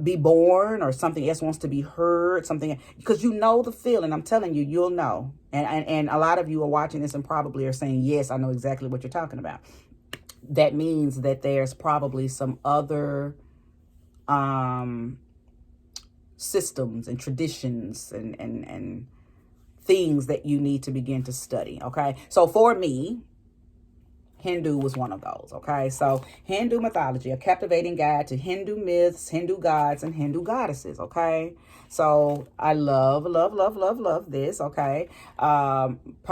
be born, or something else wants to be heard, something, because the feeling. I'm telling you, you'll know. And a lot of you are watching this and probably are saying, yes, I know exactly what you're talking about. That means that there's probably some other systems and traditions and things that you need to begin to study. Okay. So for me, Hindu was one of those. Okay. So Hindu mythology, a captivating guide to Hindu myths, Hindu gods, and Hindu goddesses. Okay. So I love this. Okay. Parvati,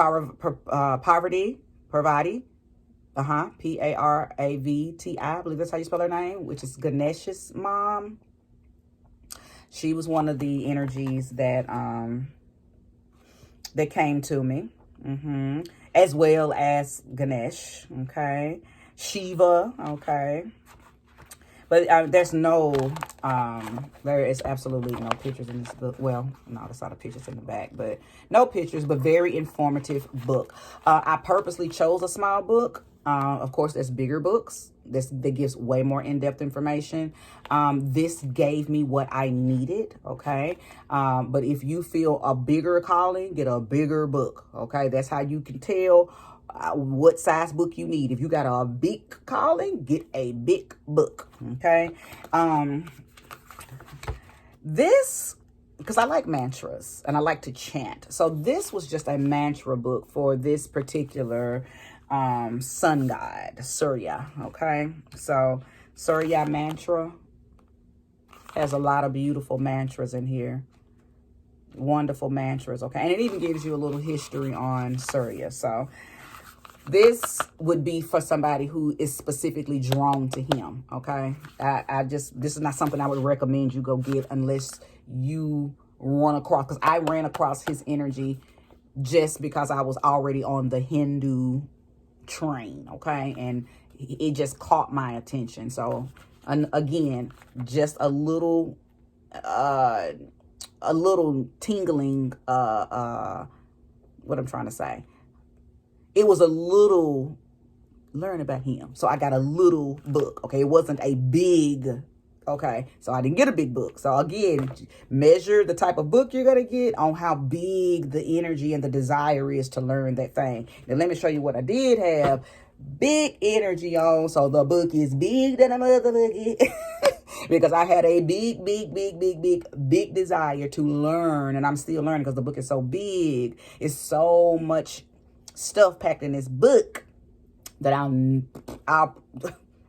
Paravti, I believe that's how you spell her name, which is Ganesh's mom. She was one of the energies that came to me. And as well as Ganesh, okay, Shiva, okay. But there is absolutely no pictures in this book. Well, no, there's not a pictures in the back, but no pictures, but very informative book. I purposely chose a small book. Of course, there's bigger books. That gives way more in-depth information. This gave me what I needed, okay? But if you feel a bigger calling, get a bigger book, okay? That's how you can tell what size book you need. If you got a big calling, get a big book, okay? This, because I like mantras and I like to chant, so this was just a mantra book for this particular sun god, Surya, okay? So Surya mantra has a lot of beautiful mantras in here, wonderful mantras, okay? And it even gives you a little history on Surya. So this would be for somebody who is specifically drawn to him, okay? This is not something I would recommend you go get unless you run across, because I ran across his energy just because I was already on the Hindu train, okay? And it just caught my attention. So, and again, just a little tingling, what I'm trying to say. It was a little learn about him. So I got a little book, okay? It wasn't a big, okay? So I didn't get a big book. So again, measure the type of book you're going to get on how big the energy and the desire is to learn that thing. Now, let me show you what I did have big energy on. So the book is big than a motherfucker. Because I had a big desire to learn. And I'm still learning because the book is so big. It's so much stuff packed in this book that I'll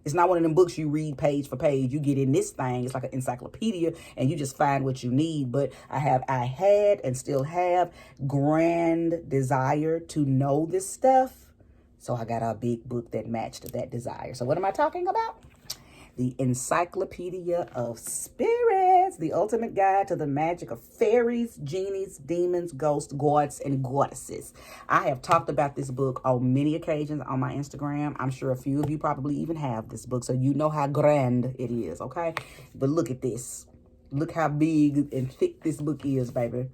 it's not one of them books you read page for page. You get in this thing, it's like an encyclopedia, and you just find what you need. But I had and still have grand desire to know this stuff, so I got a big book that matched that desire. So what am I talking about? The Encyclopedia of Spirits, the ultimate guide to the magic of fairies, genies, demons, ghosts, gods, and goddesses. I have talked about this book on many occasions on my Instagram. I'm sure a few of you probably even have this book, so you know how grand it is, okay? But look at this. Look how big and thick this book is, baby.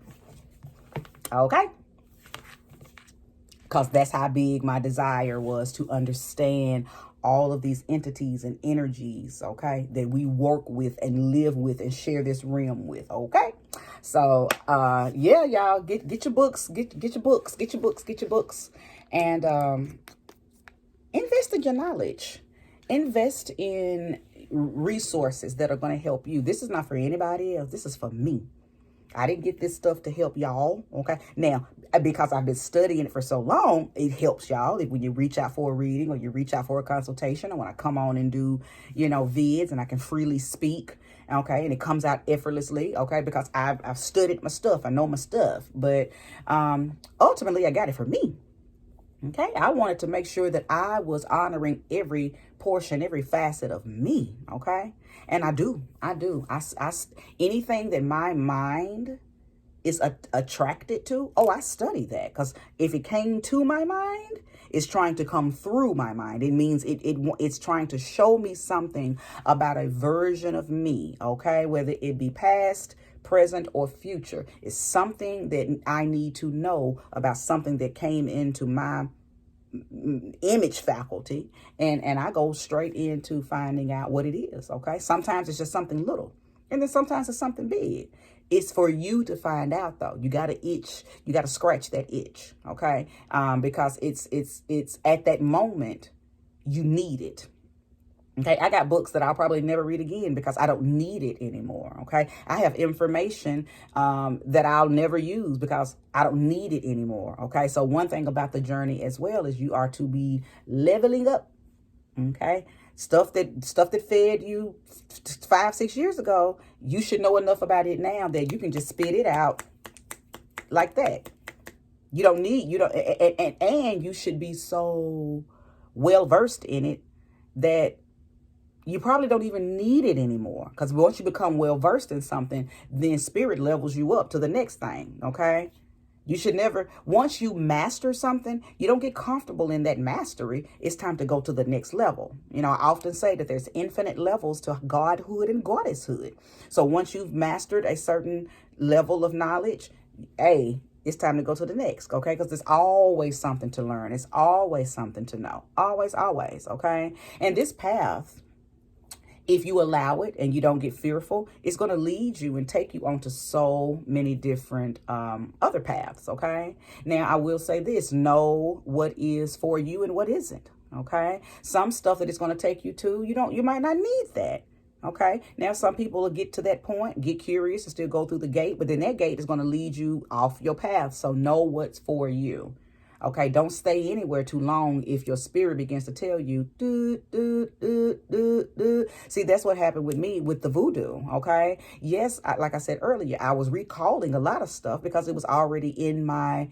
Okay? Because that's how big my desire was to understand all of these entities and energies, okay, that we work with and live with and share this realm with, okay? So, yeah, y'all, get your books, get your books, and invest in your knowledge. Invest in resources that are going to help you. This is not for anybody else. This is for me. I didn't get this stuff to help y'all, okay? Now, because I've been studying it for so long, it helps y'all. When you reach out for a reading or you reach out for a consultation, or when I come on and do, vids and I can freely speak, okay? And it comes out effortlessly, okay? Because I've studied my stuff. I know my stuff. But ultimately, I got it for me, okay? I wanted to make sure that I was honoring every portion, every facet of me, okay? And I do. Anything that my mind is attracted to, I study that. Because if it came to my mind, it's trying to come through my mind. It means it's trying to show me something about a version of me, okay? Whether it be past, present, or future. It's something that I need to know about something that came into my image faculty, and I go straight into finding out what it is, okay? Sometimes it's just something little, and then sometimes it's something big. It's for you to find out, though. You got to itch. You got to scratch that itch, okay? Because it's at that moment you need it. Okay, I got books that I'll probably never read again because I don't need it anymore, okay? I have information that I'll never use because I don't need it anymore, okay? So one thing about the journey as well is you are to be leveling up, okay? Stuff that fed you 5-6 years ago, you should know enough about it now that you can just spit it out like that. And you should be so well versed in it that you probably don't even need it anymore. Because once you become well versed in something, then spirit levels you up to the next thing, okay? You should never, once you master something, you don't get comfortable in that mastery. It's time to go to the next level. I often say that there's infinite levels to godhood and goddesshood. So once you've mastered a certain level of knowledge, it's time to go to the next, okay? Because there's always something to learn. It's always something to know. Always, always, okay? And this path, if you allow it and you don't get fearful, it's going to lead you and take you onto so many different other paths, okay? Now, I will say this, know what is for you and what isn't, okay? Some stuff that it's going to take you to, you might not need that, okay? Now, some people will get to that point, get curious and still go through the gate, but then that gate is going to lead you off your path, so know what's for you. Okay, don't stay anywhere too long if your spirit begins to tell you, See, that's what happened with me with the voodoo, okay? Yes, like I said earlier, I was recalling a lot of stuff because it was already in my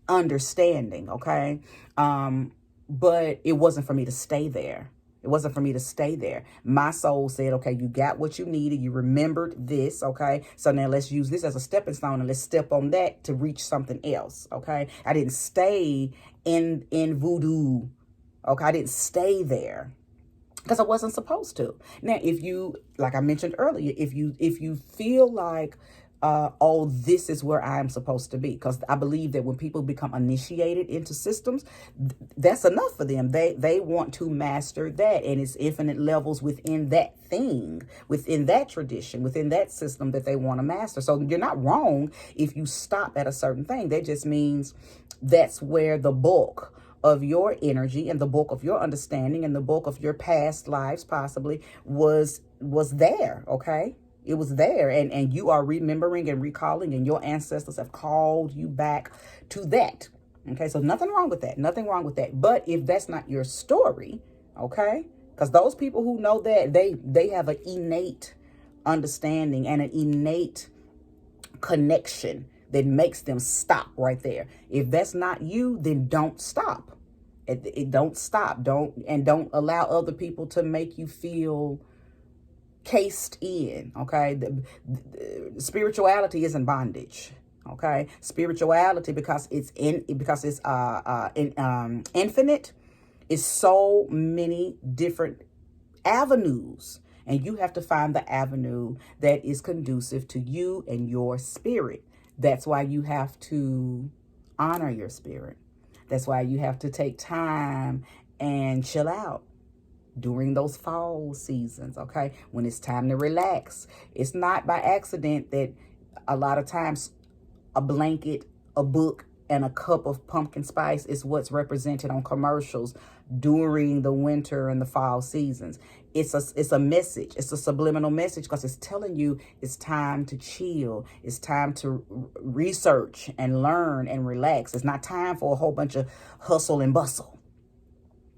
understanding, okay? But it wasn't for me to stay there. It wasn't for me to stay there. My soul said, okay, you got what you needed. You remembered this, okay? So now let's use this as a stepping stone and let's step on that to reach something else, okay? I didn't stay in voodoo, okay? I didn't stay there because I wasn't supposed to. Now, if you, like I mentioned earlier, if you feel like, this is where I am supposed to be. Because I believe that when people become initiated into systems, that's enough for them. They want to master that. And it's infinite levels within that thing, within that tradition, within that system that they want to master. So you're not wrong if you stop at a certain thing. That just means that's where the bulk of your energy and the bulk of your understanding and the bulk of your past lives possibly was there, okay? It was there, and you are remembering and recalling, and your ancestors have called you back to that. Okay, so nothing wrong with that. Nothing wrong with that. But if that's not your story, okay, because those people who know that, they have an innate understanding and an innate connection that makes them stop right there. If that's not you, then don't stop. It don't stop. Don't allow other people to make you feel cased in, okay? The spirituality isn't bondage, okay? Spirituality, because it's infinite, is so many different avenues, and you have to find the avenue that is conducive to you and your spirit. That's why you have to honor your spirit. That's why you have to take time and chill out during those fall seasons, okay? When it's time to relax. It's not by accident that a lot of times a blanket, a book, and a cup of pumpkin spice is what's represented on commercials during the winter and the fall seasons. It's a message. It's a subliminal message because it's telling you it's time to chill. It's time to research and learn and relax. It's not time for a whole bunch of hustle and bustle.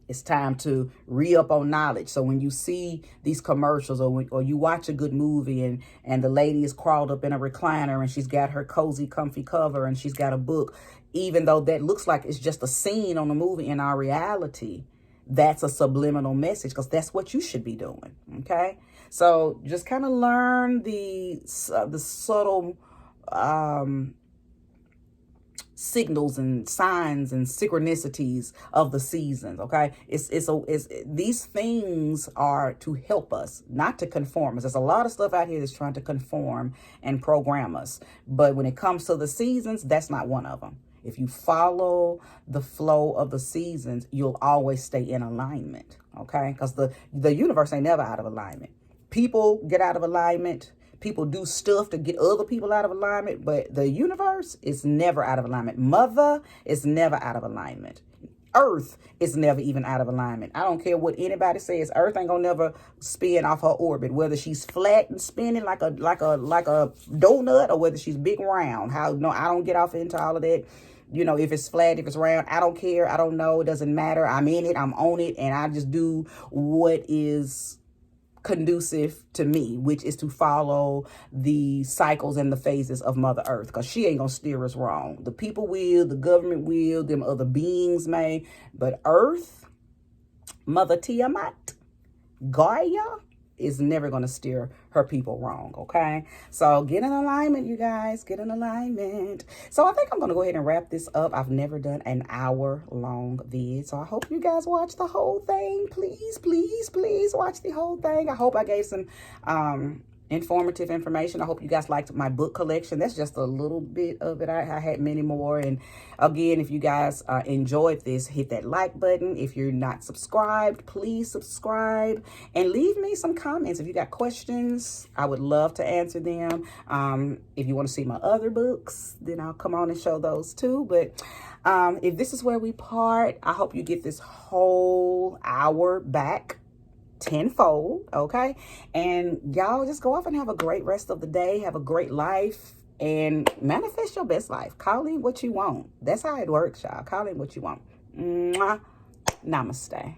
It's time to re-up on knowledge. So when you see these commercials or you watch a good movie and the lady is crawled up in a recliner and she's got her cozy, comfy cover and she's got a book, even though that looks like it's just a scene on a movie, in our reality, that's a subliminal message because that's what you should be doing, okay? So just kind of learn the subtle signals and signs and synchronicities of the seasons, okay? These things are to help us, not to conform us. There's a lot of stuff out here that's trying to conform and program us, but when it comes to the seasons, that's not one of them. If you follow the flow of the seasons, you'll always stay in alignment, okay? Because the universe ain't never out of alignment. People get out of alignment. People do stuff to get other people out of alignment, but the universe is never out of alignment. Mother is never out of alignment. Earth is never even out of alignment. I don't care what anybody says. Earth ain't gonna never spin off her orbit, whether she's flat and spinning like a donut or whether she's big round. I don't get off into all of that. If it's flat, if it's round, I don't care. I don't know. It doesn't matter. I'm in it. I'm on it. And I just do what is conducive to me, which is to follow the cycles and the phases of Mother Earth, because she ain't gonna steer us wrong. The people will, the government will, them other beings may, but Earth, Mother Tiamat, Gaia, is never going to steer her people wrong, okay? So get in alignment, you guys. Get in alignment. So I think I'm going to go ahead and wrap this up. I've never done an hour-long vid, so I hope you guys watch the whole thing. Please, please, please watch the whole thing. I hope I gave some informative information. I hope you guys liked my book collection. That's just a little bit of it. I had many more. And again, if you guys enjoyed this, hit that like button. If you're not subscribed, please subscribe and leave me some comments. If you got questions, I would love to answer them. If you want to see my other books, then I'll come on and show those too. But if this is where we part, I hope you get this whole hour back tenfold, okay? And y'all just go off and have a great rest of the day. Have a great life and manifest your best life. Call in what you want. That's how it works, y'all. Call in what you want. Mwah. Namaste.